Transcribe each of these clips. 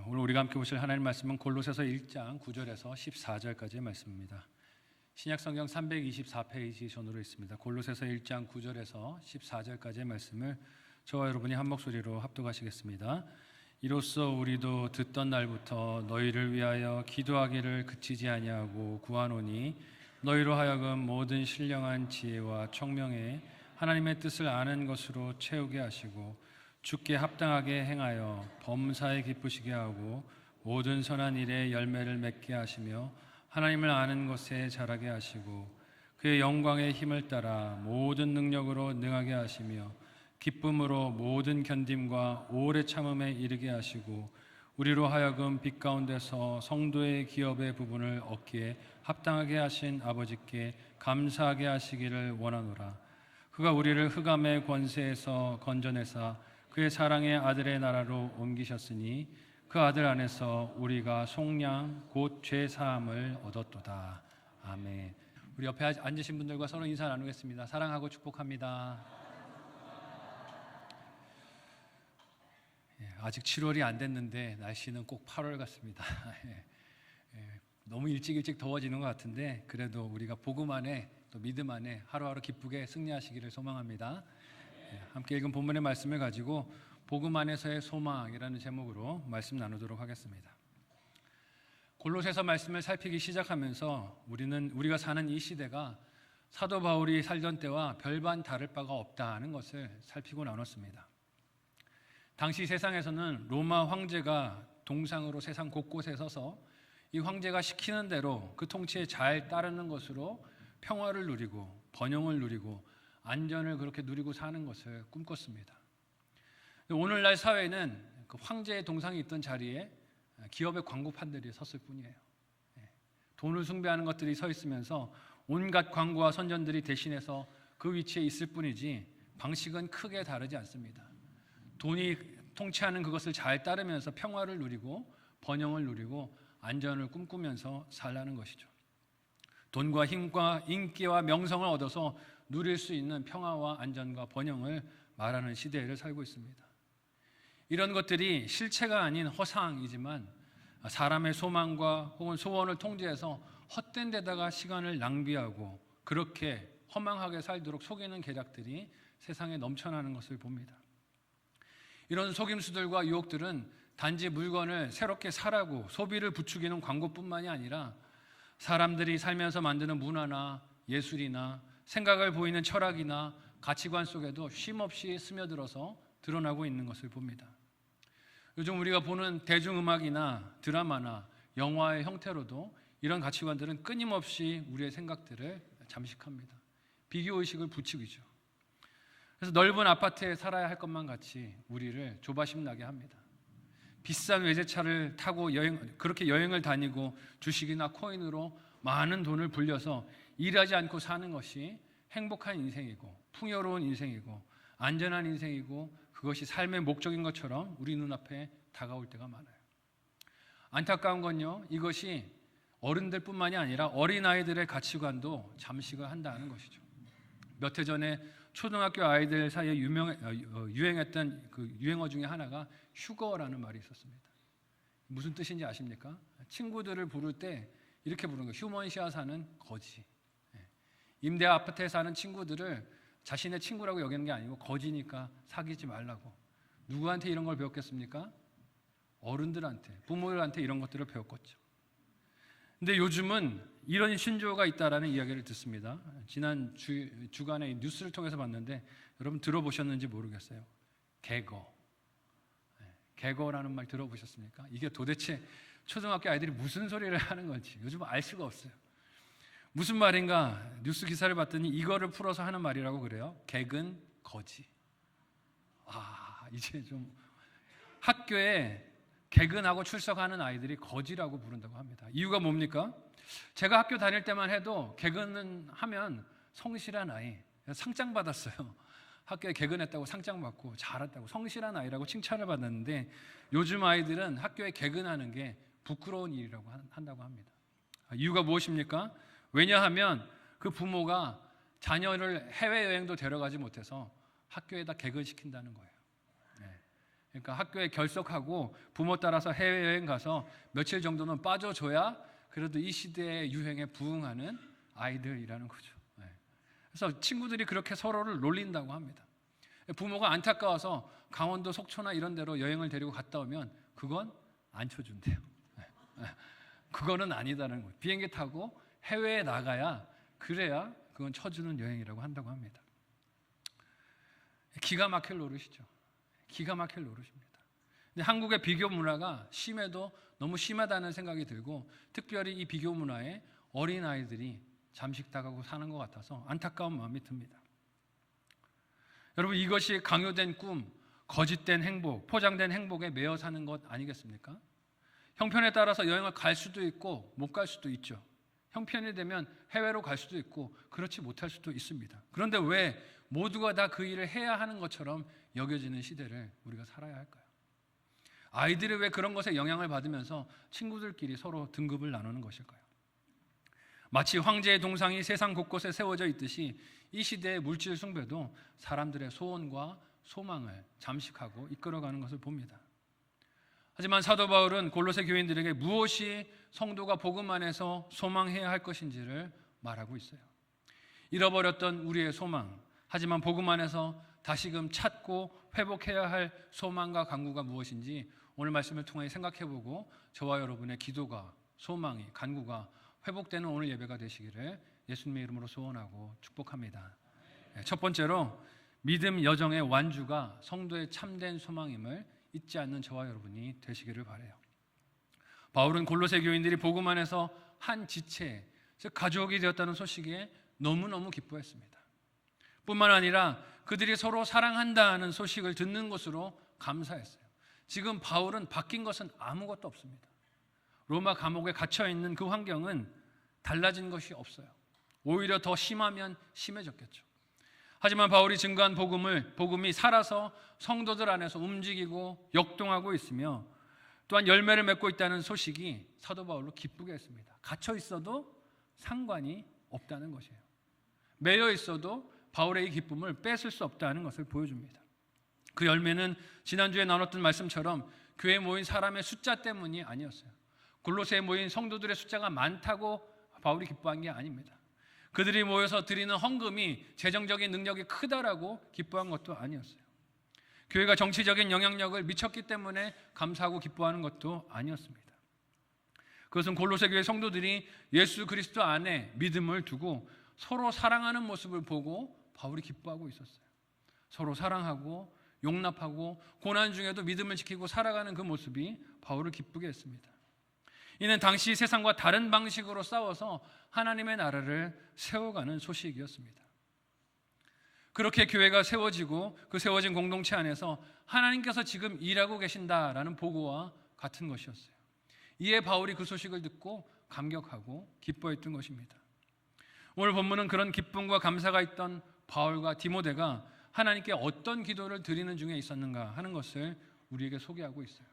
오늘 우리가 함께 보실 하나님 말씀은 골로새서 1장 9절에서 14절까지의 말씀입니다. 신약성경 324페이지 전으로 있습니다. 골로새서 1장 9절에서 14절까지의 말씀을 저와 여러분이 한 목소리로 합독하시겠습니다. 이로써 우리도 듣던 날부터 너희를 위하여 기도하기를 그치지 아니하고 구하노니 너희로 하여금 모든 신령한 지혜와 청명에 하나님의 뜻을 아는 것으로 채우게 하시고 주께 합당하게 행하여 범사에 기쁘시게 하고 모든 선한 일에 열매를 맺게 하시며 하나님을 아는 것에 자라게 하시고 그의 영광의 힘을 따라 모든 능력으로 능하게 하시며 기쁨으로 모든 견딤과 오래 참음에 이르게 하시고 우리로 하여금 빛 가운데서 성도의 기업의 부분을 얻기에 합당하게 하신 아버지께 감사하게 하시기를 원하노라. 그가 우리를 흑암의 권세에서 건져내사 그의 사랑의 아들의 나라로 옮기셨으니 그 아들 안에서 우리가 속량 곧 죄 사함을 얻었도다. 아멘. 우리 옆에 앉으신 분들과 서로 인사 나누겠습니다. 사랑하고 축복합니다. 아직 7월이 안 됐는데 날씨는 꼭 8월 같습니다. 너무 일찍 더워지는 것 같은데 그래도 우리가 복음 안에 또 믿음 안에 하루하루 기쁘게 승리하시기를 소망합니다. 함께 읽은 본문의 말씀을 가지고 복음 안에서의 소망이라는 제목으로 말씀 나누도록 하겠습니다. 골로새서 말씀을 살피기 시작하면서 우리가 사는 이 시대가 사도 바울이 살던 때와 별반 다를 바가 없다는 것을 살피고 나눴습니다. 당시 세상에서는 로마 황제가 동상으로 세상 곳곳에 서서 이 황제가 시키는 대로 그 통치에 잘 따르는 것으로 평화를 누리고 번영을 누리고 안전을 그렇게 누리고 사는 것을 꿈꿨습니다. 오늘날 사회는 그 황제의 동상이 있던 자리에 기업의 광고판들이 섰을 뿐이에요. 돈을 숭배하는 것들이 서 있으면서 온갖 광고와 선전들이 대신해서 그 위치에 있을 뿐이지 방식은 크게 다르지 않습니다. 돈이 통치하는 그것을 잘 따르면서 평화를 누리고 번영을 누리고 안전을 꿈꾸면서 살라는 것이죠. 돈과 힘과 인기와 명성을 얻어서 누릴 수 있는 평화와 안전과 번영을 말하는 시대를 살고 있습니다. 이런 것들이 실체가 아닌 허상이지만 사람의 소망과 혹은 소원을 통제해서 헛된 데다가 시간을 낭비하고 그렇게 허망하게 살도록 속이는 계략들이 세상에 넘쳐나는 것을 봅니다. 이런 속임수들과 유혹들은 단지 물건을 새롭게 사라고 소비를 부추기는 광고뿐만이 아니라 사람들이 살면서 만드는 문화나 예술이나 생각을 보이는 철학이나 가치관 속에도 쉼없이 스며들어서 드러나고 있는 것을 봅니다. 요즘 우리가 보는 대중음악이나 드라마나 영화의 형태로도 이런 가치관들은 끊임없이 우리의 생각들을 잠식합니다. 비교의식을 부추기죠. 그래서 넓은 아파트에 살아야 할 것만 같이 우리를 조바심 나게 합니다. 비싼 외제차를 타고 그렇게 여행을 다니고 주식이나 코인으로 많은 돈을 불려서 일하지 않고 사는 것이 행복한 인생이고 풍요로운 인생이고 안전한 인생이고 그것이 삶의 목적인 것처럼 우리 눈앞에 다가올 때가 많아요. 안타까운 건요, 이것이 어른들뿐만이 아니라 어린아이들의 가치관도 잠식을 한다는 것이죠. 몇 해 전에 초등학교 아이들 사이에 유행했던 그 유행어 중에 하나가 휴거라는 말이 있었습니다. 무슨 뜻인지 아십니까? 친구들을 부를 때 이렇게 부르는 거예요. 휴먼시아 사는 거지. 임대 아파트에 사는 친구들을 자신의 친구라고 여기는 게 아니고 거지니까 사귀지 말라고. 누구한테 이런 걸 배웠겠습니까? 어른들한테, 부모들한테 이런 것들을 배웠겠죠. 근데 요즘은 이런 신조어가 있다라는 이야기를 듣습니다. 지난 주간에 뉴스를 통해서 봤는데 여러분 들어보셨는지 모르겠어요. 개거. 개거라는 말 들어보셨습니까? 이게 도대체 초등학교 아이들이 무슨 소리를 하는 건지 요즘 알 수가 없어요. 무슨 말인가 뉴스 기사를 봤더니 이거를 풀어서 하는 말이라고 그래요. 개근 거지. 이제 좀 학교에 개근하고 출석하는 아이들이 거지라고 부른다고 합니다. 이유가 뭡니까? 제가 학교 다닐 때만 해도 개근은 하면 성실한 아이, 상장 받았어요. 학교에 개근했다고 상장 받고 잘했다고 성실한 아이라고 칭찬을 받았는데 요즘 아이들은 학교에 개근하는 게 부끄러운 일이라고 한다고 합니다. 이유가 무엇입니까? 왜냐하면 그 부모가 자녀를 해외여행도 데려가지 못해서 학교에다 개근시킨다는 거예요. 그러니까 학교에 결석하고 부모 따라서 해외여행 가서 며칠 정도는 빠져줘야 그래도 이 시대의 유행에 부응하는 아이들이라는 거죠. 그래서 친구들이 그렇게 서로를 놀린다고 합니다. 부모가 안타까워서 강원도 속초나 이런 데로 여행을 데리고 갔다 오면 그건 안 쳐준대요. 그거는 아니다는 거예요. 비행기 타고 해외에 나가야 그래야 그건 쳐주는 여행이라고 한다고 합니다. 기가 막힐 노릇이죠. 기가 막힐 노릇입니다. 근데 한국의 비교 문화가 심해도 너무 심하다는 생각이 들고 특별히 이 비교 문화에 어린아이들이 잠식당하고 사는 것 같아서 안타까운 마음이 듭니다. 여러분, 이것이 강요된 꿈, 거짓된 행복, 포장된 행복에 매여 사는 것 아니겠습니까? 형편에 따라서 여행을 갈 수도 있고 못 갈 수도 있죠. 형편이 되면 해외로 갈 수도 있고 그렇지 못할 수도 있습니다. 그런데 왜 모두가 다 그 일을 해야 하는 것처럼 여겨지는 시대를 우리가 살아야 할까요? 아이들이 왜 그런 것에 영향을 받으면서 친구들끼리 서로 등급을 나누는 것일까요? 마치 황제의 동상이 세상 곳곳에 세워져 있듯이 이 시대의 물질 숭배도 사람들의 소원과 소망을 잠식하고 이끌어가는 것을 봅니다. 하지만 사도 바울은 골로새 교인들에게 무엇이 성도가 복음 안에서 소망해야 할 것인지를 말하고 있어요. 잃어버렸던 우리의 소망, 하지만 복음 안에서 다시금 찾고 회복해야 할 소망과 간구가 무엇인지 오늘 말씀을 통해 생각해보고 저와 여러분의 기도가, 소망이, 간구가 회복되는 오늘 예배가 되시기를 예수님의 이름으로 소원하고 축복합니다. 첫 번째로 믿음 여정의 완주가 성도의 참된 소망임을 잊지 않는 저와 여러분이 되시기를 바라요. 바울은 골로새 교인들이 복음 안에서 한 지체, 즉 가족이 되었다는 소식에 너무너무 기뻐했습니다. 뿐만 아니라 그들이 서로 사랑한다는 소식을 듣는 것으로 감사했어요. 지금 바울은 바뀐 것은 아무것도 없습니다. 로마 감옥에 갇혀있는 그 환경은 달라진 것이 없어요. 오히려 더 심하면 심해졌겠죠. 하지만 바울이 증거한 복음이 살아서 성도들 안에서 움직이고 역동하고 있으며 또한 열매를 맺고 있다는 소식이 사도 바울로 기쁘게 했습니다. 갇혀 있어도 상관이 없다는 것이에요. 매여 있어도 바울의 이 기쁨을 뺏을 수 없다는 것을 보여줍니다. 그 열매는 지난주에 나눴던 말씀처럼 교회에 모인 사람의 숫자 때문이 아니었어요. 골로새에 모인 성도들의 숫자가 많다고 바울이 기뻐한 게 아닙니다. 그들이 모여서 드리는 헌금이 재정적인 능력이 크다라고 기뻐한 것도 아니었어요. 교회가 정치적인 영향력을 미쳤기 때문에 감사하고 기뻐하는 것도 아니었습니다. 그것은 골로새 교회 성도들이 예수 그리스도 안에 믿음을 두고 서로 사랑하는 모습을 보고 바울이 기뻐하고 있었어요. 서로 사랑하고 용납하고 고난 중에도 믿음을 지키고 살아가는 그 모습이 바울을 기쁘게 했습니다. 이는 당시 세상과 다른 방식으로 싸워서 하나님의 나라를 세워가는 소식이었습니다. 그렇게 교회가 세워지고 그 세워진 공동체 안에서 하나님께서 지금 일하고 계신다라는 보고와 같은 것이었어요. 이에 바울이 그 소식을 듣고 감격하고 기뻐했던 것입니다. 오늘 본문은 그런 기쁨과 감사가 있던 바울과 디모데가 하나님께 어떤 기도를 드리는 중에 있었는가 하는 것을 우리에게 소개하고 있어요.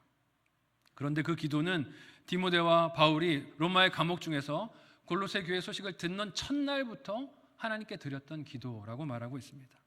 그런데 그 기도는 디모데와 바울이 로마의 감옥 중에서 골로새 교회 소식을 듣는 첫날부터 하나님께 드렸던 기도라고 말하고 있습니다.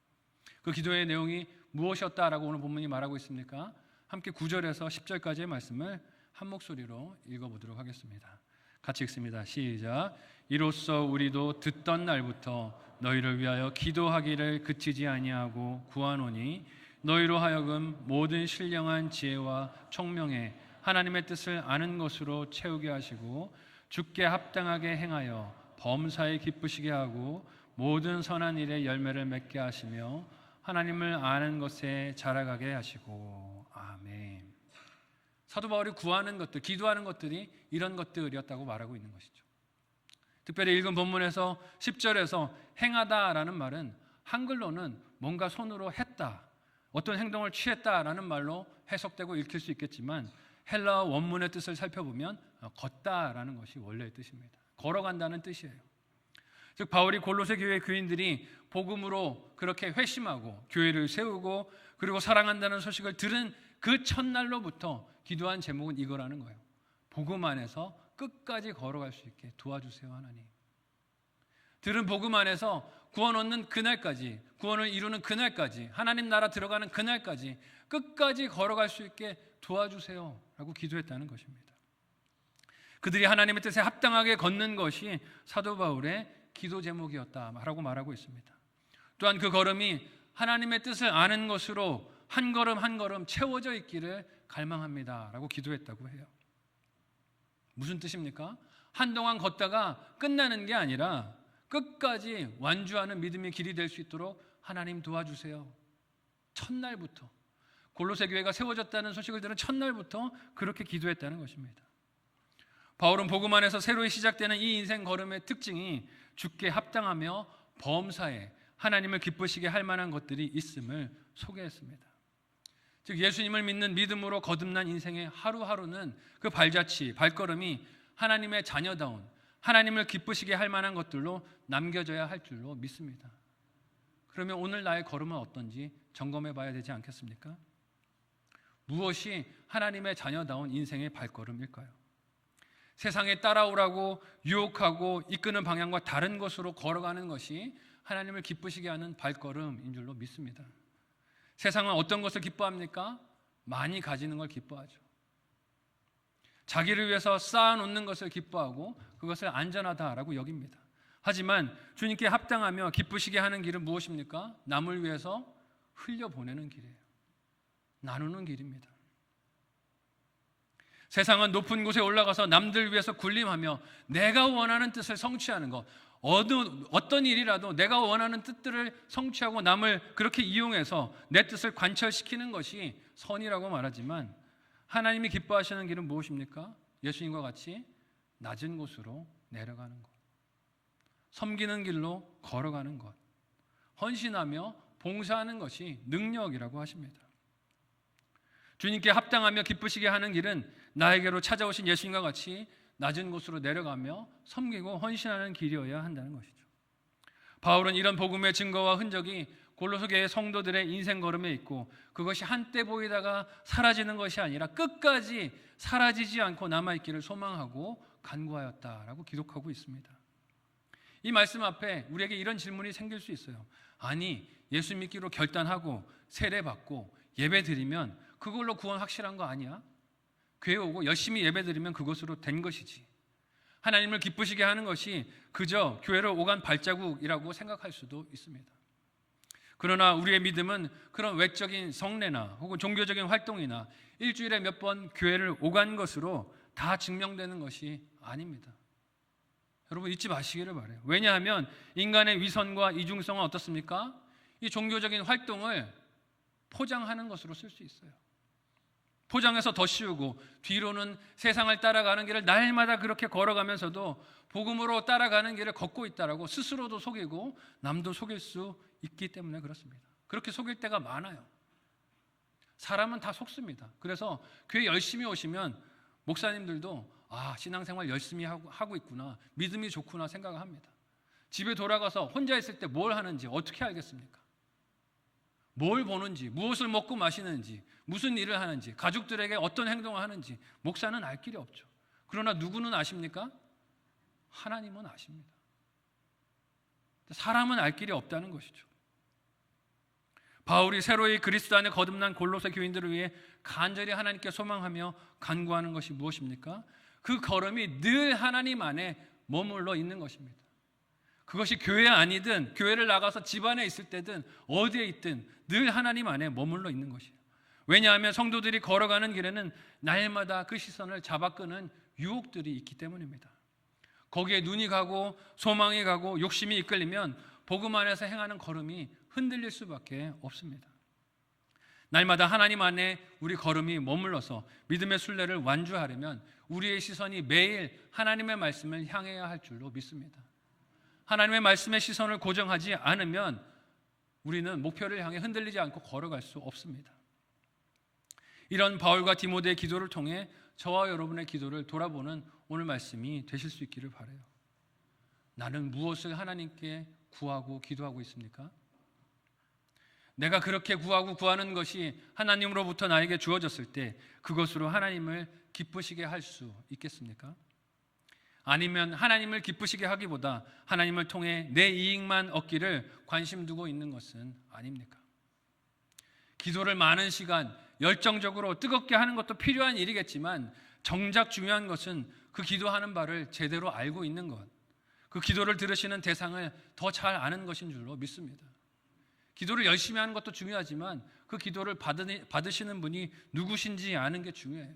그 기도의 내용이 무엇이었다라고 오늘 본문이 말하고 있습니까? 함께 9절에서 10절까지의 말씀을 한 목소리로 읽어보도록 하겠습니다. 같이 읽습니다. 시작. 이로써 우리도 듣던 날부터 너희를 위하여 기도하기를 그치지 아니하고 구하노니 너희로 하여금 모든 신령한 지혜와 총명에 하나님의 뜻을 아는 것으로 채우게 하시고 주께 합당하게 행하여 범사에 기쁘시게 하고 모든 선한 일에 열매를 맺게 하시며 하나님을 아는 것에 자라가게 하시고 아멘. 사도 바울이 구하는 것들, 기도하는 것들이 이런 것들이었다고 말하고 있는 것이죠. 특별히 읽은 본문에서 10절에서 행하다라는 말은 한글로는 뭔가 손으로 했다, 어떤 행동을 취했다라는 말로 해석되고 읽힐 수 있겠지만 헬라어 원문의 뜻을 살펴보면 걷다라는 것이 원래의 뜻입니다. 걸어간다는 뜻이에요. 즉 바울이 골로새 교회 교인들이 복음으로 그렇게 회심하고 교회를 세우고 그리고 사랑한다는 소식을 들은 그 첫날로부터 기도한 제목은 이거라는 거예요. 복음 안에서 끝까지 걸어갈 수 있게 도와주세요 하나님. 들은 복음 안에서 구원 얻는 그날까지, 구원을 이루는 그날까지, 하나님 나라 들어가는 그날까지 끝까지 걸어갈 수 있게 도와주세요 라고 기도했다는 것입니다. 그들이 하나님의 뜻에 합당하게 걷는 것이 사도 바울의 기도 제목이었다라고 말하고 있습니다. 또한 그 걸음이 하나님의 뜻을 아는 것으로 한 걸음 한 걸음 채워져 있기를 갈망합니다 라고 기도했다고 해요. 무슨 뜻입니까? 한동안 걷다가 끝나는 게 아니라 끝까지 완주하는 믿음의 길이 될 수 있도록 하나님 도와주세요. 첫날부터, 골로새 교회가 세워졌다는 소식을 들은 첫날부터 그렇게 기도했다는 것입니다. 바울은 복음 안에서 새로이 시작되는 이 인생 걸음의 특징이 주께 합당하며 범사에 하나님을 기쁘시게 할 만한 것들이 있음을 소개했습니다. 즉 예수님을 믿는 믿음으로 거듭난 인생의 하루하루는 그 발자취, 발걸음이 하나님의 자녀다운, 하나님을 기쁘시게 할 만한 것들로 남겨져야 할 줄로 믿습니다. 그러면 오늘 나의 걸음은 어떤지 점검해 봐야 되지 않겠습니까? 무엇이 하나님의 자녀다운 인생의 발걸음일까요? 세상에 따라오라고 유혹하고 이끄는 방향과 다른 것으로 걸어가는 것이 하나님을 기쁘시게 하는 발걸음인 줄로 믿습니다. 세상은 어떤 것을 기뻐합니까? 많이 가지는 걸 기뻐하죠. 자기를 위해서 쌓아놓는 것을 기뻐하고 그것을 안전하다라고 여깁니다. 하지만 주님께 합당하며 기쁘시게 하는 길은 무엇입니까? 남을 위해서 흘려보내는 길이에요. 나누는 길입니다. 세상은 높은 곳에 올라가서 남들 위해서 군림하며 내가 원하는 뜻을 성취하는 것, 어떤 일이라도 내가 원하는 뜻들을 성취하고 남을 그렇게 이용해서 내 뜻을 관철시키는 것이 선이라고 말하지만 하나님이 기뻐하시는 길은 무엇입니까? 예수님과 같이 낮은 곳으로 내려가는 것, 섬기는 길로 걸어가는 것, 헌신하며 봉사하는 것이 능력이라고 하십니다. 주님께 합당하며 기쁘시게 하는 길은 나에게로 찾아오신 예수님과 같이 낮은 곳으로 내려가며 섬기고 헌신하는 길이어야 한다는 것이죠. 바울은 이런 복음의 증거와 흔적이 골로새 교회 성도들의 인생 걸음에 있고 그것이 한때 보이다가 사라지는 것이 아니라 끝까지 사라지지 않고 남아있기를 소망하고 간구하였다라고 기록하고 있습니다. 이 말씀 앞에 우리에게 이런 질문이 생길 수 있어요. 아니, 예수 믿기로 결단하고 세례받고 예배 드리면 그걸로 구원 확실한 거 아니야? 교회 오고 열심히 예배 드리면 그것으로 된 것이지. 하나님을 기쁘시게 하는 것이 그저 교회를 오간 발자국이라고 생각할 수도 있습니다. 그러나 우리의 믿음은 그런 외적인 성례나 혹은 종교적인 활동이나 일주일에 몇 번 교회를 오간 것으로 다 증명되는 것이 아닙니다. 여러분 잊지 마시기를 바라요. 왜냐하면 인간의 위선과 이중성은 어떻습니까? 이 종교적인 활동을 포장하는 것으로 쓸 수 있어요. 포장해서 더 씌우고 뒤로는 세상을 따라가는 길을 날마다 그렇게 걸어가면서도 복음으로 따라가는 길을 걷고 있다라고 스스로도 속이고 남도 속일 수 있기 때문에 그렇습니다. 그렇게 속일 때가 많아요. 사람은 다 속습니다. 그래서 교회 열심히 오시면 목사님들도 신앙생활 열심히 하고 있구나, 믿음이 좋구나 생각을 합니다. 집에 돌아가서 혼자 있을 때 뭘 하는지 어떻게 알겠습니까? 뭘 보는지, 무엇을 먹고 마시는지, 무슨 일을 하는지, 가족들에게 어떤 행동을 하는지 목사는 알 길이 없죠. 그러나 누구는 아십니까? 하나님은 아십니다. 사람은 알 길이 없다는 것이죠. 바울이 새로이 그리스도 안에 거듭난 골로새 교인들을 위해 간절히 하나님께 소망하며 간구하는 것이 무엇입니까? 그 걸음이 늘 하나님 안에 머물러 있는 것입니다. 그것이 교회 아니든 교회를 나가서 집안에 있을 때든 어디에 있든 늘 하나님 안에 머물러 있는 것이에요. 왜냐하면 성도들이 걸어가는 길에는 날마다 그 시선을 잡아끄는 유혹들이 있기 때문입니다. 거기에 눈이 가고 소망이 가고 욕심이 이끌리면 복음 안에서 행하는 걸음이 흔들릴 수밖에 없습니다. 날마다 하나님 안에 우리 걸음이 머물러서 믿음의 순례를 완주하려면 우리의 시선이 매일 하나님의 말씀을 향해야 할 줄로 믿습니다. 하나님의 말씀의 시선을 고정하지 않으면 우리는 목표를 향해 흔들리지 않고 걸어갈 수 없습니다. 이런 바울과 디모데의 기도를 통해 저와 여러분의 기도를 돌아보는 오늘 말씀이 되실 수 있기를 바라요. 나는 무엇을 하나님께 구하고 기도하고 있습니까? 내가 그렇게 구하고 구하는 것이 하나님으로부터 나에게 주어졌을 때 그것으로 하나님을 기쁘시게 할 수 있겠습니까? 아니면 하나님을 기쁘시게 하기보다 하나님을 통해 내 이익만 얻기를 관심 두고 있는 것은 아닙니까? 기도를 많은 시간 열정적으로 뜨겁게 하는 것도 필요한 일이겠지만 정작 중요한 것은 그 기도하는 바를 제대로 알고 있는 것, 그 기도를 들으시는 대상을 더 잘 아는 것인 줄로 믿습니다. 기도를 열심히 하는 것도 중요하지만 그 기도를 받으시는 분이 누구신지 아는 게 중요해요.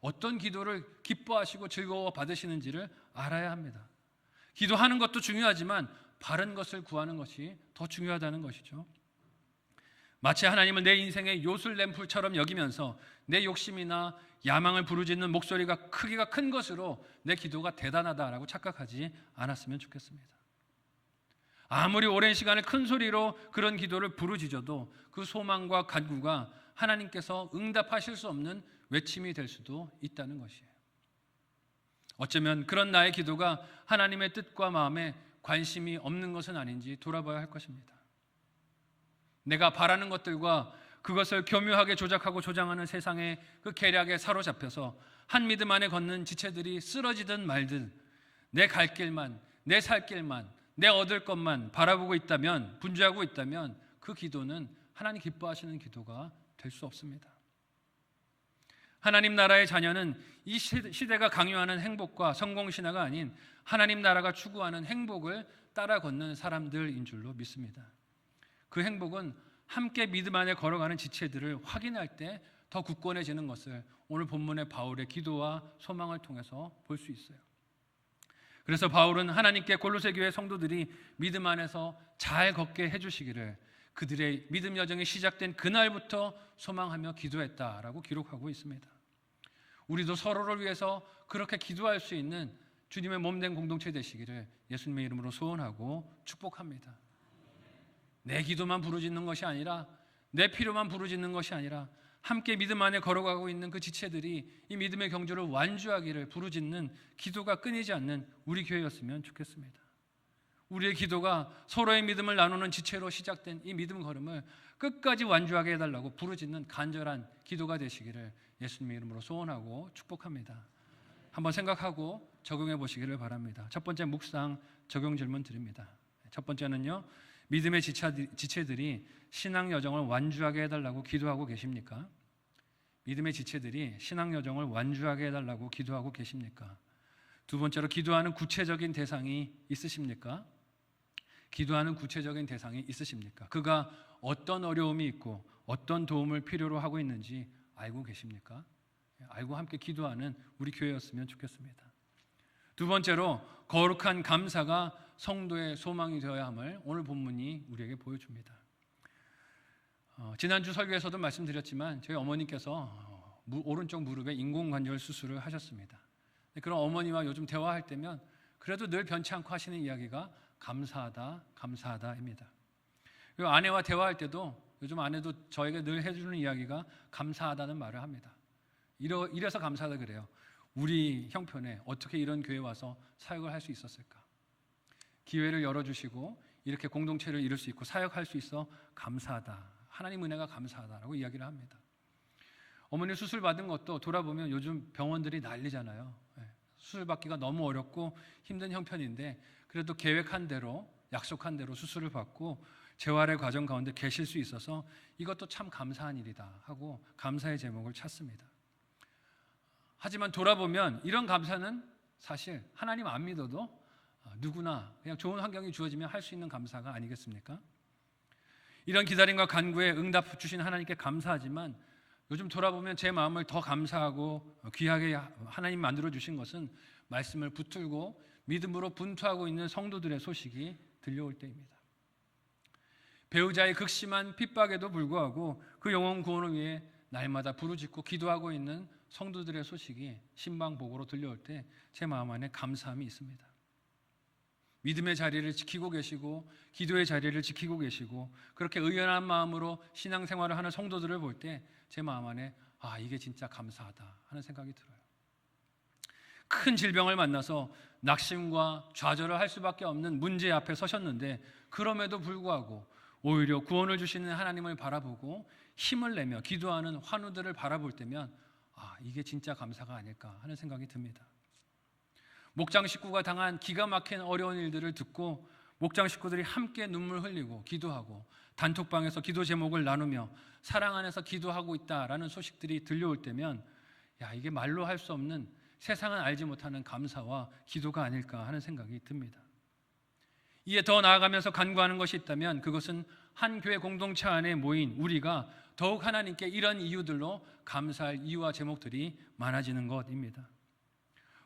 어떤 기도를 기뻐하시고 즐거워 받으시는지를 알아야 합니다. 기도하는 것도 중요하지만 바른 것을 구하는 것이 더 중요하다는 것이죠. 마치 하나님을 내 인생의 요술램프처럼 여기면서 내 욕심이나 야망을 부르짖는 목소리가 크기가 큰 것으로 내 기도가 대단하다라고 착각하지 않았으면 좋겠습니다. 아무리 오랜 시간을 큰 소리로 그런 기도를 부르짖어도 그 소망과 간구가 하나님께서 응답하실 수 없는 외침이 될 수도 있다는 것이에요. 어쩌면 그런 나의 기도가 하나님의 뜻과 마음에 관심이 없는 것은 아닌지 돌아봐야 할 것입니다. 내가 바라는 것들과 그것을 교묘하게 조작하고 조장하는 세상의 그 계략에 사로잡혀서 한 믿음 안에 걷는 지체들이 쓰러지든 말든 내 갈 길만, 내 살 길만, 내 얻을 것만 바라보고 있다면, 분주하고 있다면 그 기도는 하나님 기뻐하시는 기도가 될 수 없습니다. 하나님 나라의 자녀는 이 시대가 강요하는 행복과 성공신화가 아닌 하나님 나라가 추구하는 행복을 따라 걷는 사람들인 줄로 믿습니다. 그 행복은 함께 믿음 안에 걸어가는 지체들을 확인할 때 더 굳건해지는 것을 오늘 본문의 바울의 기도와 소망을 통해서 볼 수 있어요. 그래서 바울은 하나님께 골로새 교회 성도들이 믿음 안에서 잘 걷게 해주시기를 그들의 믿음 여정이 시작된 그날부터 소망하며 기도했다라고 기록하고 있습니다. 우리도 서로를 위해서 그렇게 기도할 수 있는 주님의 몸된 공동체 되시기를 예수님의 이름으로 소원하고 축복합니다. 내 기도만 부르짖는 것이 아니라 내 필요만 부르짖는 것이 아니라 함께 믿음 안에 걸어가고 있는 그 지체들이 이 믿음의 경주를 완주하기를 부르짖는 기도가 끊이지 않는 우리 교회였으면 좋겠습니다. 우리의 기도가 서로의 믿음을 나누는 지체로 시작된 이 믿음 걸음을 끝까지 완주하게 해달라고 부르짖는 간절한 기도가 되시기를 예수님의 이름으로 소원하고 축복합니다. 한번 생각하고 적용해 보시기를 바랍니다. 첫 번째 묵상 적용 질문 드립니다. 첫 번째는요, 믿음의 지체들이 신앙 여정을 완주하게 해달라고 기도하고 계십니까? 믿음의 지체들이 신앙 여정을 완주하게 해달라고 기도하고 계십니까? 두 번째로 기도하는 구체적인 대상이 있으십니까? 기도하는 구체적인 대상이 있으십니까? 그가 어떤 어려움이 있고 어떤 도움을 필요로 하고 있는지 알고 계십니까? 알고 함께 기도하는 우리 교회였으면 좋겠습니다. 두 번째로 거룩한 감사가 성도의 소망이 되어야 함을 오늘 본문이 우리에게 보여줍니다. 지난주 설교에서도 말씀드렸지만 저희 어머니께서 오른쪽 무릎에 인공관절 수술을 하셨습니다. 그런 어머니와 요즘 대화할 때면 그래도 늘 변치 않고 하시는 이야기가 감사하다, 감사하다입니다. 그리고 아내와 대화할 때도 요즘 아내도 저에게 늘 해주는 이야기가 감사하다는 말을 합니다. 이래서 감사하다 그래요. 우리 형편에 어떻게 이런 교회에 와서 사역을 할 수 있었을까? 기회를 열어주시고 이렇게 공동체를 이룰 수 있고 사역할 수 있어 감사하다. 하나님 은혜가 감사하다라고 이야기를 합니다. 어머니 수술 받은 것도 돌아보면 요즘 병원들이 난리잖아요. 수술 받기가 너무 어렵고 힘든 형편인데 그래도 계획한 대로 약속한 대로 수술을 받고 재활의 과정 가운데 계실 수 있어서 이것도 참 감사한 일이다 하고 감사의 제목을 찾습니다. 하지만 돌아보면 이런 감사는 사실 하나님 안 믿어도 누구나 그냥 좋은 환경이 주어지면 할 수 있는 감사가 아니겠습니까? 이런 기다림과 간구에 응답 주신 하나님께 감사하지만 요즘 돌아보면 제 마음을 더 감사하고 귀하게 하나님 만들어 주신 것은 말씀을 붙들고 믿음으로 분투하고 있는 성도들의 소식이 들려올 때입니다. 배우자의 극심한 핍박에도 불구하고 그 영혼 구원을 위해 날마다 부르짖고 기도하고 있는 성도들의 소식이 신방복으로 들려올 때 제 마음 안에 감사함이 있습니다. 믿음의 자리를 지키고 계시고 기도의 자리를 지키고 계시고 그렇게 의연한 마음으로 신앙생활을 하는 성도들을 볼 때 제 마음 안에 이게 진짜 감사하다 하는 생각이 들어요. 큰 질병을 만나서 낙심과 좌절을 할 수밖에 없는 문제 앞에 서셨는데 그럼에도 불구하고 오히려 구원을 주시는 하나님을 바라보고 힘을 내며 기도하는 환우들을 바라볼 때면 이게 진짜 감사가 아닐까 하는 생각이 듭니다. 목장 식구가 당한 기가 막힌 어려운 일들을 듣고 목장 식구들이 함께 눈물 흘리고 기도하고 단톡방에서 기도 제목을 나누며 사랑 안에서 기도하고 있다라는 소식들이 들려올 때면 이게 말로 할 수 없는 세상은 알지 못하는 감사와 기도가 아닐까 하는 생각이 듭니다. 이에 더 나아가면서 간구하는 것이 있다면 그것은 한 교회 공동체 안에 모인 우리가 더욱 하나님께 이런 이유들로 감사할 이유와 제목들이 많아지는 것입니다.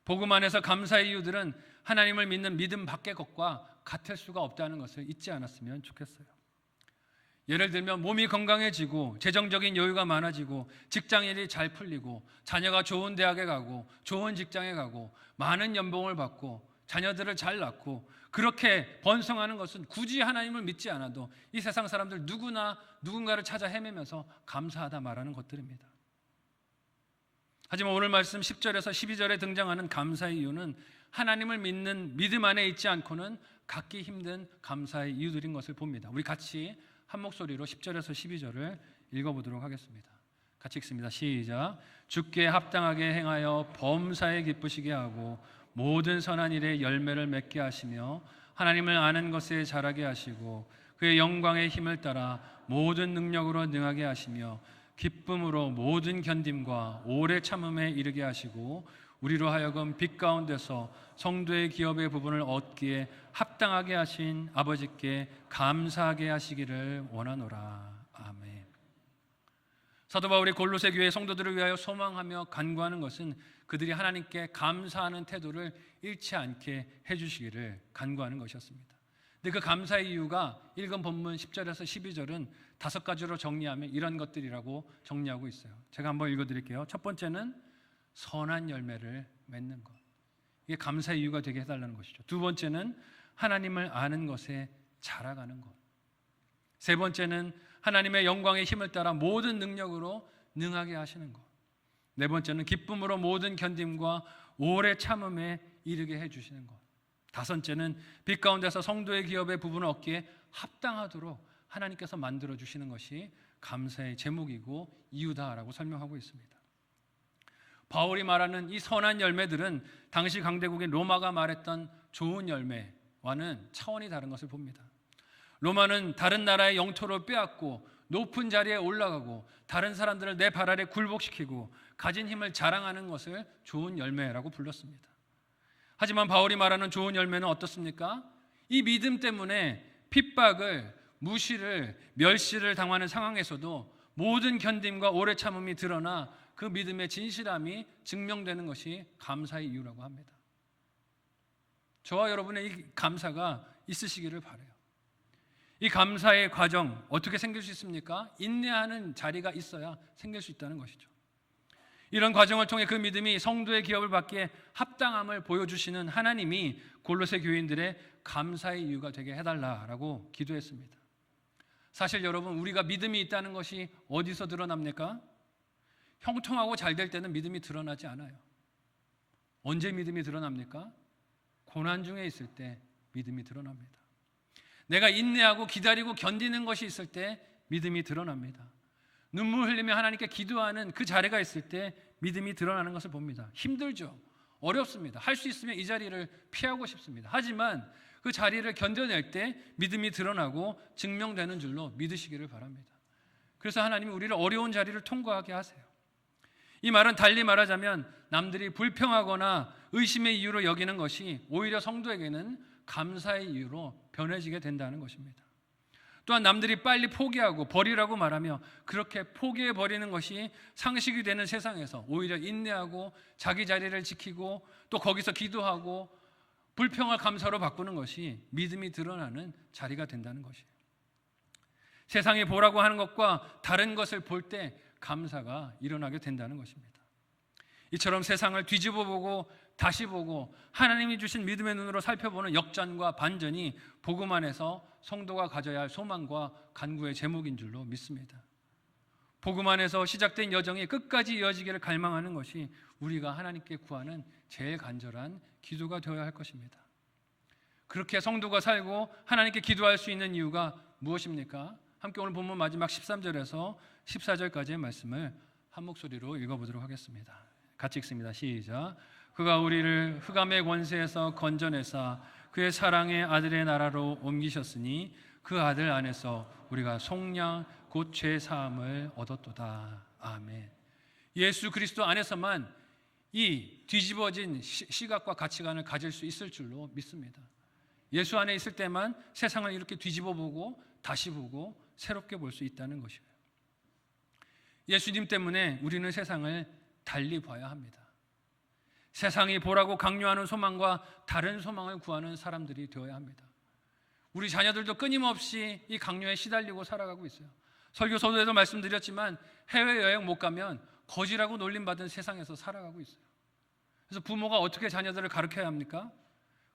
복음 안에서 감사의 이유들은 하나님을 믿는 믿음 밖의 것과 같을 수가 없다는 것을 잊지 않았으면 좋겠어요. 예를 들면 몸이 건강해지고 재정적인 여유가 많아지고 직장일이 잘 풀리고 자녀가 좋은 대학에 가고 좋은 직장에 가고 많은 연봉을 받고 자녀들을 잘 낳고 그렇게 번성하는 것은 굳이 하나님을 믿지 않아도 이 세상 사람들 누구나 누군가를 찾아 헤매면서 감사하다 말하는 것들입니다. 하지만 오늘 말씀 10절에서 12절에 등장하는 감사의 이유는 하나님을 믿는 믿음 안에 있지 않고는 갖기 힘든 감사의 이유들인 것을 봅니다. 우리 같이 한 목소리로 10절에서 12절을 읽어보도록 하겠습니다. 같이 읽습니다. 시작. 주께 합당하게 행하여 범사에 기쁘시게 하고 모든 선한 일에 열매를 맺게 하시며 하나님을 아는 것에 자라게 하시고 그의 영광의 힘을 따라 모든 능력으로 능하게 하시며 기쁨으로 모든 견딤과 오래 참음에 이르게 하시고 우리로 하여금 빛 가운데서 성도의 기업의 부분을 얻기에 합당하게 하신 아버지께 감사하게 하시기를 원하노라. 아멘. 사도 바울이 골로새 교회 성도들을 위하여 소망하며 간구하는 것은 그들이 하나님께 감사하는 태도를 잃지 않게 해주시기를 간구하는 것이었습니다. 근데 그 감사의 이유가 읽은 본문 10절에서 12절은 5가지로 정리하면 이런 것들이라고 정리하고 있어요. 제가 한번 읽어드릴게요. 첫 번째는 선한 열매를 맺는 것. 이게 감사의 이유가 되게 해달라는 것이죠. 두 번째는 하나님을 아는 것에 자라가는 것. 세 번째는 하나님의 영광의 힘을 따라 모든 능력으로 능하게 하시는 것. 네 번째는 기쁨으로 모든 견딤과 오래 참음에 이르게 해주시는 것. 다섯째는 빛 가운데서 성도의 기업의 부분을 얻기에 합당하도록 하나님께서 만들어주시는 것이 감사의 제목이고 이유다라고 설명하고 있습니다. 바울이 말하는 이 선한 열매들은 당시 강대국인 로마가 말했던 좋은 열매와는 차원이 다른 것을 봅니다. 로마는 다른 나라의 영토를 빼앗고 높은 자리에 올라가고 다른 사람들을 내 발 아래 굴복시키고 가진 힘을 자랑하는 것을 좋은 열매라고 불렀습니다. 하지만 바울이 말하는 좋은 열매는 어떻습니까? 이 믿음 때문에 핍박을, 무시를, 멸시를 당하는 상황에서도 모든 견딤과 오래 참음이 드러나 그 믿음의 진실함이 증명되는 것이 감사의 이유라고 합니다. 저와 여러분의 이 감사가 있으시기를 바라요. 이 감사의 과정 어떻게 생길 수 있습니까? 인내하는 자리가 있어야 생길 수 있다는 것이죠. 이런 과정을 통해 그 믿음이 성도의 기업을 받기에 합당함을 보여주시는 하나님이 골로새 교인들의 감사의 이유가 되게 해달라라고 기도했습니다. 사실 여러분, 우리가 믿음이 있다는 것이 어디서 드러납니까? 형통하고 잘 될 때는 믿음이 드러나지 않아요. 언제 믿음이 드러납니까? 고난 중에 있을 때 믿음이 드러납니다. 내가 인내하고 기다리고 견디는 것이 있을 때 믿음이 드러납니다. 눈물 흘리며 하나님께 기도하는 그 자리가 있을 때 믿음이 드러나는 것을 봅니다. 힘들죠. 어렵습니다. 할 수 있으면 이 자리를 피하고 싶습니다. 하지만 그 자리를 견뎌낼 때 믿음이 드러나고 증명되는 줄로 믿으시기를 바랍니다. 그래서 하나님이 우리를 어려운 자리를 통과하게 하세요. 이 말은 달리 말하자면 남들이 불평하거나 의심의 이유로 여기는 것이 오히려 성도에게는 감사의 이유로 변해지게 된다는 것입니다. 또한 남들이 빨리 포기하고 버리라고 말하며 그렇게 포기해 버리는 것이 상식이 되는 세상에서 오히려 인내하고 자기 자리를 지키고 또 거기서 기도하고 불평을 감사로 바꾸는 것이 믿음이 드러나는 자리가 된다는 것이에요. 세상이 보라고 하는 것과 다른 것을 볼 때 감사가 일어나게 된다는 것입니다. 이처럼 세상을 뒤집어 보고 다시 보고 하나님이 주신 믿음의 눈으로 살펴보는 역전과 반전이 복음 안에서 성도가 가져야 할 소망과 간구의 제목인 줄로 믿습니다. 복음 안에서 시작된 여정이 끝까지 이어지기를 갈망하는 것이 우리가 하나님께 구하는 제일 간절한 기도가 되어야 할 것입니다. 그렇게 성도가 살고 하나님께 기도할 수 있는 이유가 무엇입니까? 함께 오늘 본문 마지막 13절에서 14절까지의 말씀을 한 목소리로 읽어보도록 하겠습니다. 같이 읽습니다. 시작. 그가 우리를 흑암의 권세에서 건져내사 그의 사랑의 아들의 나라로 옮기셨으니 그 아들 안에서 우리가 속량 곧 죄 사함을 얻었도다. 아멘. 예수 그리스도 안에서만 이 뒤집어진 시각과 가치관을 가질 수 있을 줄로 믿습니다. 예수 안에 있을 때만 세상을 이렇게 뒤집어 보고 다시 보고 새롭게 볼 수 있다는 것이에요. 예수님 때문에 우리는 세상을 달리 봐야 합니다. 세상이 보라고 강요하는 소망과 다른 소망을 구하는 사람들이 되어야 합니다. 우리 자녀들도 끊임없이 이 강요에 시달리고 살아가고 있어요. 설교서도에도 말씀드렸지만 해외여행 못 가면 거지라고 놀림받은 세상에서 살아가고 있어요. 그래서 부모가 어떻게 자녀들을 가르쳐야 합니까?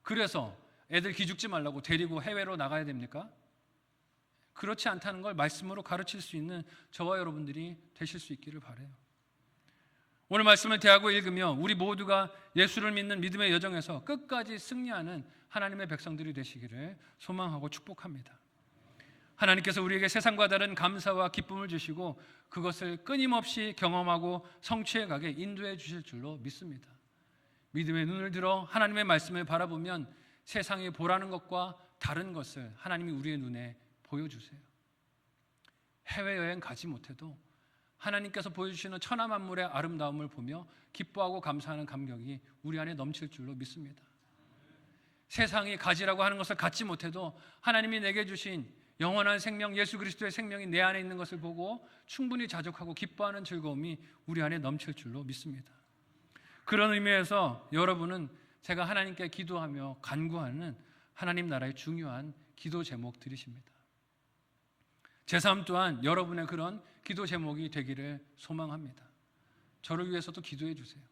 그래서 애들 기죽지 말라고 데리고 해외로 나가야 됩니까? 그렇지 않다는 걸 말씀으로 가르칠 수 있는 저와 여러분들이 되실 수 있기를 바라요. 오늘 말씀을 대하고 읽으며 우리 모두가 예수를 믿는 믿음의 여정에서 끝까지 승리하는 하나님의 백성들이 되시기를 소망하고 축복합니다. 하나님께서 우리에게 세상과 다른 감사와 기쁨을 주시고 그것을 끊임없이 경험하고 성취해 가게 인도해 주실 줄로 믿습니다. 믿음의 눈을 들어 하나님의 말씀을 바라보면 세상이 보라는 것과 다른 것을 하나님이 우리의 눈에 보여주세요. 해외여행 가지 못해도 하나님께서 보여주시는 천하 만물의 아름다움을 보며 기뻐하고 감사하는 감격이 우리 안에 넘칠 줄로 믿습니다. 세상이 가지라고 하는 것을 갖지 못해도 하나님이 내게 주신 영원한 생명, 예수 그리스도의 생명이 내 안에 있는 것을 보고 충분히 자족하고 기뻐하는 즐거움이 우리 안에 넘칠 줄로 믿습니다. 그런 의미에서 여러분은 제가 하나님께 기도하며 간구하는 하나님 나라의 중요한 기도 제목들이십니다. 제 삶 또한 여러분의 그런 기도 제목이 되기를 소망합니다. 저를 위해서도 기도해 주세요.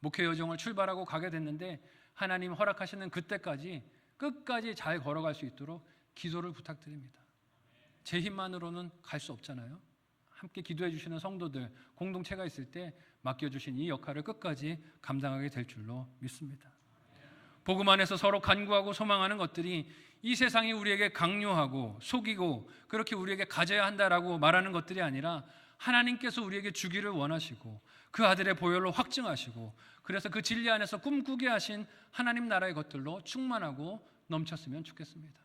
목회 여정을 출발하고 가게 됐는데 하나님 허락하시는 그때까지 끝까지 잘 걸어갈 수 있도록 기도를 부탁드립니다. 제 힘만으로는 갈 수 없잖아요. 함께 기도해 주시는 성도들, 공동체가 있을 때 맡겨주신 이 역할을 끝까지 감당하게 될 줄로 믿습니다. 복음 안에서 서로 간구하고 소망하는 것들이 이 세상이 우리에게 강요하고 속이고 그렇게 우리에게 가져야 한다라고 말하는 것들이 아니라 하나님께서 우리에게 주기를 원하시고 그 아들의 보혈로 확증하시고 그래서 그 진리 안에서 꿈꾸게 하신 하나님 나라의 것들로 충만하고 넘쳤으면 좋겠습니다.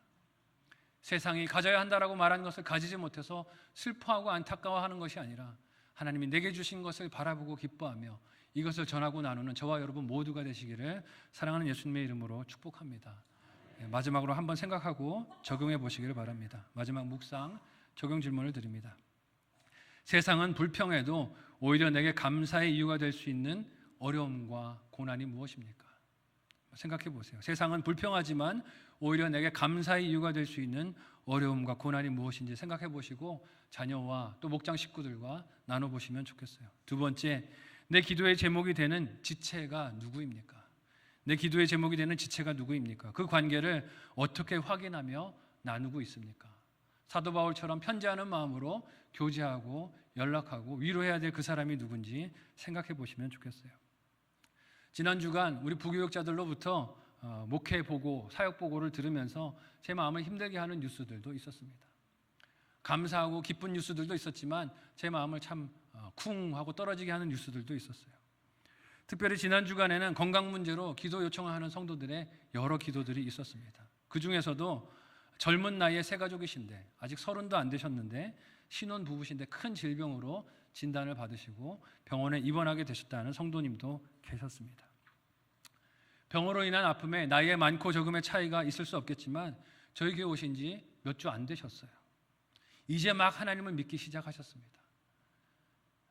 세상이 가져야 한다라고 말하는 것을 가지지 못해서 슬퍼하고 안타까워하는 것이 아니라 하나님이 내게 주신 것을 바라보고 기뻐하며 이것을 전하고 나누는 저와 여러분 모두가 되시기를 사랑하는 예수님의 이름으로 축복합니다. 마지막으로 한번 생각하고 적용해 보시기를 바랍니다. 마지막 묵상 적용 질문을 드립니다. 세상은 불평해도 오히려 내게 감사의 이유가 될 수 있는 어려움과 고난이 무엇입니까? 생각해 보세요. 세상은 불평하지만 오히려 내게 감사의 이유가 될 수 있는 어려움과 고난이 무엇인지 생각해 보시고 자녀와 또 목장 식구들과 나눠보시면 좋겠어요. 두 번째, 내 기도의 제목이 되는 지체가 누구입니까? 내 기도의 제목이 되는 지체가 누구입니까? 그 관계를 어떻게 확인하며 나누고 있습니까? 사도 바울처럼 편지하는 마음으로 교제하고 연락하고 위로해야 될 그 사람이 누군지 생각해 보시면 좋겠어요. 지난 주간 우리 부교육자들로부터 목회 보고 사역 보고를 들으면서 제 마음을 힘들게 하는 뉴스들도 있었습니다. 감사하고 기쁜 뉴스들도 있었지만 제 마음을 참 쿵 하고 떨어지게 하는 뉴스들도 있었어요. 특별히 지난 주간에는 건강 문제로 기도 요청을 하는 성도들의 여러 기도들이 있었습니다. 그 중에서도 젊은 나이에 새 가족이신데 아직 30도 안 되셨는데 신혼 부부신데 큰 질병으로 진단을 받으시고 병원에 입원하게 되셨다는 성도님도 계셨습니다. 병으로 인한 아픔에 나이에 많고 적음의 차이가 있을 수 없겠지만 저희 교회 오신 지 몇 주 안 되셨어요. 이제 막 하나님을 믿기 시작하셨습니다.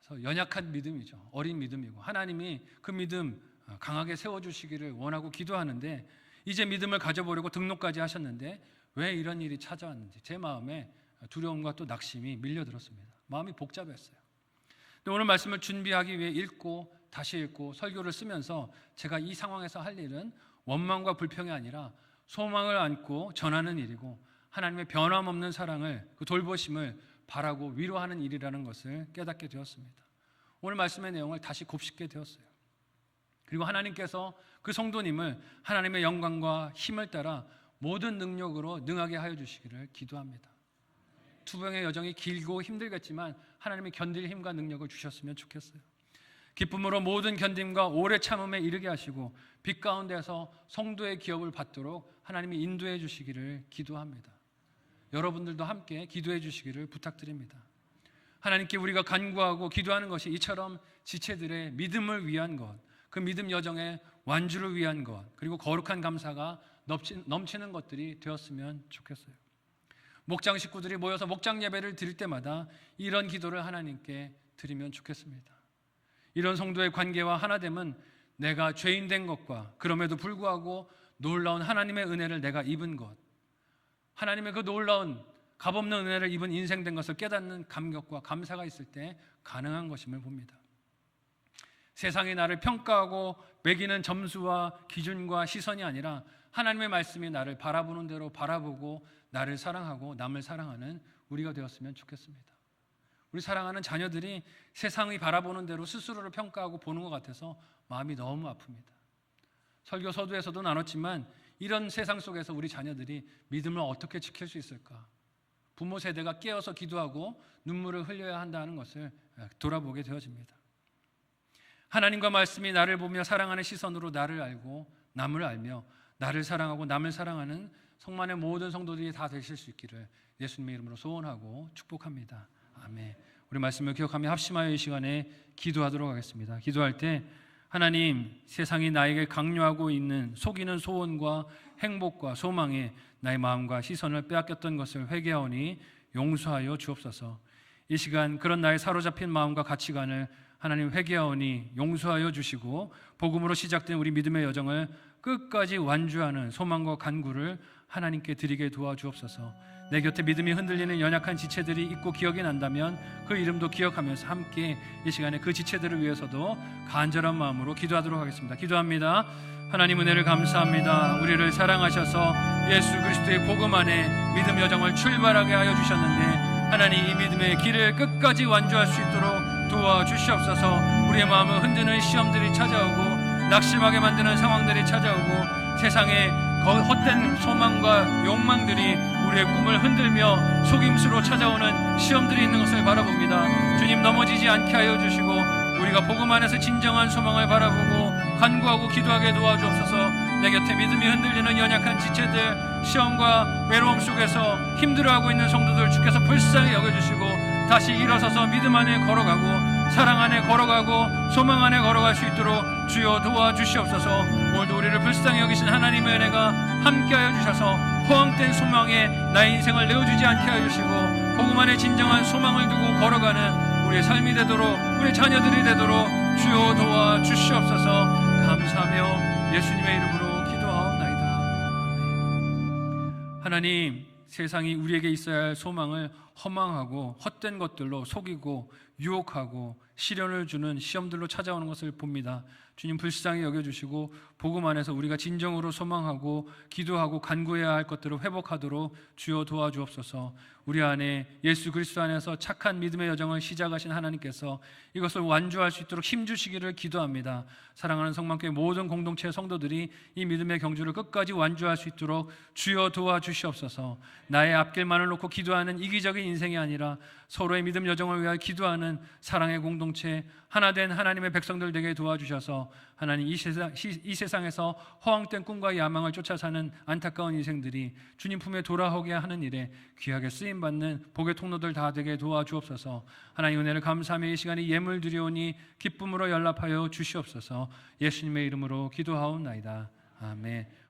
그래서 연약한 믿음이죠. 어린 믿음이고 하나님이 그 믿음 강하게 세워주시기를 원하고 기도하는데 이제 믿음을 가져보려고 등록까지 하셨는데 왜 이런 일이 찾아왔는지 제 마음에 두려움과 또 낙심이 밀려들었습니다. 마음이 복잡했어요. 근데 오늘 말씀을 준비하기 위해 읽고 다시 읽고 설교를 쓰면서 제가 이 상황에서 할 일은 원망과 불평이 아니라 소망을 안고 전하는 일이고 하나님의 변함없는 사랑을 그 돌보심을 바라고 위로하는 일이라는 것을 깨닫게 되었습니다. 오늘 말씀의 내용을 다시 곱씹게 되었어요. 그리고 하나님께서 그 성도님을 하나님의 영광과 힘을 따라 모든 능력으로 능하게 하여 주시기를 기도합니다. 투병의 여정이 길고 힘들겠지만 하나님이 견딜 힘과 능력을 주셨으면 좋겠어요. 기쁨으로 모든 견딤과 오래 참음에 이르게 하시고 빛 가운데서 성도의 기업을 받도록 하나님이 인도해 주시기를 기도합니다. 여러분들도 함께 기도해 주시기를 부탁드립니다. 하나님께 우리가 간구하고 기도하는 것이 이처럼 지체들의 믿음을 위한 것, 그 믿음 여정의 완주를 위한 것, 그리고 거룩한 감사가 넘치는 것들이 되었으면 좋겠어요. 목장 식구들이 모여서 목장 예배를 드릴 때마다 이런 기도를 하나님께 드리면 좋겠습니다. 이런 성도의 관계와 하나됨은 내가 죄인 된 것과 그럼에도 불구하고 놀라운 하나님의 은혜를 내가 입은 것, 하나님의 그 놀라운 값없는 은혜를 입은 인생 된 것을 깨닫는 감격과 감사가 있을 때 가능한 것임을 봅니다. 세상이 나를 평가하고 매기는 점수와 기준과 시선이 아니라 하나님의 말씀이 나를 바라보는 대로 바라보고 나를 사랑하고 남을 사랑하는 우리가 되었으면 좋겠습니다. 우리 사랑하는 자녀들이 세상이 바라보는 대로 스스로를 평가하고 보는 것 같아서 마음이 너무 아픕니다. 설교 서두에서도 나눴지만 이런 세상 속에서 우리 자녀들이 믿음을 어떻게 지킬 수 있을까? 부모 세대가 깨어서 기도하고 눈물을 흘려야 한다는 것을 돌아보게 되어집니다. 하나님과 말씀이 나를 보며 사랑하는 시선으로 나를 알고 남을 알며 나를 사랑하고 남을 사랑하는 성만의 모든 성도들이 다 되실 수 있기를 예수님의 이름으로 소원하고 축복합니다. 아멘. 우리 말씀을 기억하며 합심하여 이 시간에 기도하도록 하겠습니다. 기도할 때 하나님, 세상이 나에게 강요하고 있는 속이는 소원과 행복과 소망에 나의 마음과 시선을 빼앗겼던 것을 회개하오니 용서하여 주옵소서. 이 시간 그런 나의 사로잡힌 마음과 가치관을 하나님 회개하오니 용서하여 주시고 복음으로 시작된 우리 믿음의 여정을 끝까지 완주하는 소망과 간구를 하나님께 드리게 도와주옵소서. 내 곁에 믿음이 흔들리는 연약한 지체들이 있고 기억이 난다면 그 이름도 기억하면서 함께 이 시간에 그 지체들을 위해서도 간절한 마음으로 기도하도록 하겠습니다. 기도합니다. 하나님 은혜를 감사합니다. 우리를 사랑하셔서 예수 그리스도의 복음 안에 믿음 여정을 출발하게 하여 주셨는데 하나님 이 믿음의 길을 끝까지 완주할 수 있도록 도와주시옵소서. 우리의 마음을 흔드는 시험들이 찾아오고 낙심하게 만드는 상황들이 찾아오고 세상의 헛된 소망과 욕망들이 우리의 꿈을 흔들며 속임수로 찾아오는 시험들이 있는 것을 바라봅니다. 주님, 넘어지지 않게 하여 주시고 우리가 복음 안에서 진정한 소망을 바라보고 간구하고 기도하게 도와주옵소서. 내 곁에 믿음이 흔들리는 연약한 지체들, 시험과 외로움 속에서 힘들어하고 있는 성도들 주께서 불쌍히 여겨주시고 다시 일어서서 믿음 안에 걸어가고 사랑 안에 걸어가고 소망 안에 걸어갈 수 있도록 주여 도와주시옵소서. 오늘도 우리를 불쌍히 여기신 하나님의 은혜가 함께하여 주셔서 허황된 소망에 나의 인생을 내어주지 않게 하여 주시고 복음 안에 진정한 소망을 두고 걸어가는 우리의 삶이 되도록 우리 자녀들이 되도록 주여 도와주시옵소서. 감사하며 예수님의 이름으로 기도하옵나이다. 하나님, 세상이 우리에게 있어야 할 소망을 허망하고 헛된 것들로 속이고 유혹하고 시련을 주는 시험들로 찾아오는 것을 봅니다. 주님, 불쌍히 여겨주시고 복음 안에서 우리가 진정으로 소망하고 기도하고 간구해야 할 것들을 회복하도록 주여 도와주옵소서. 우리 안에 예수 그리스도 안에서 착한 믿음의 여정을 시작하신 하나님께서 이것을 완주할 수 있도록 힘주시기를 기도합니다. 사랑하는 성만교회 모든 공동체 성도들이 이 믿음의 경주를 끝까지 완주할 수 있도록 주여 도와주시옵소서. 나의 앞길만을 놓고 기도하는 이기적인 인생이 아니라 서로의 믿음 여정을 위하여 기도하는 사랑의 공동체 하나된 하나님의 백성들 되게 도와주셔서 하나님 이 세상에서 허황된 꿈과 야망을 쫓아 사는 안타까운 인생들이 주님 품에 돌아오게 하는 일에 귀하게 쓰임받는 복의 통로들 다 되게 도와주옵소서. 하나님 은혜를 감사하며 이 시간에 예물 드리오니 기쁨으로 연락하여 주시옵소서. 예수님의 이름으로 기도하옵나이다. 아멘.